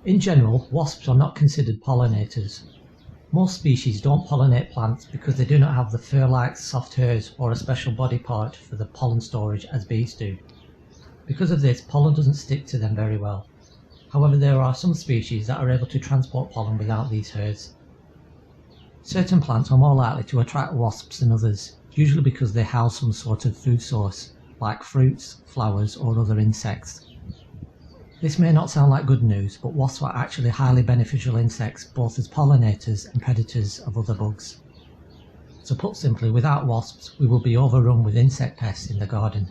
In general, wasps are not considered pollinators. Most species don't pollinate plants because they do not have the fur-like soft hairs or a special body part for the pollen storage as bees do. Because of this, pollen doesn't stick to them very well. However, there are some species that are able to transport pollen without these hairs. Certain plants are more likely to attract wasps than others, usually because they house some sort of food source, like fruits, flowers, or other insects. This may not sound like good news, but wasps are actually highly beneficial insects, both as pollinators and predators of other bugs. So put simply, without wasps, we will be overrun with insect pests in the garden.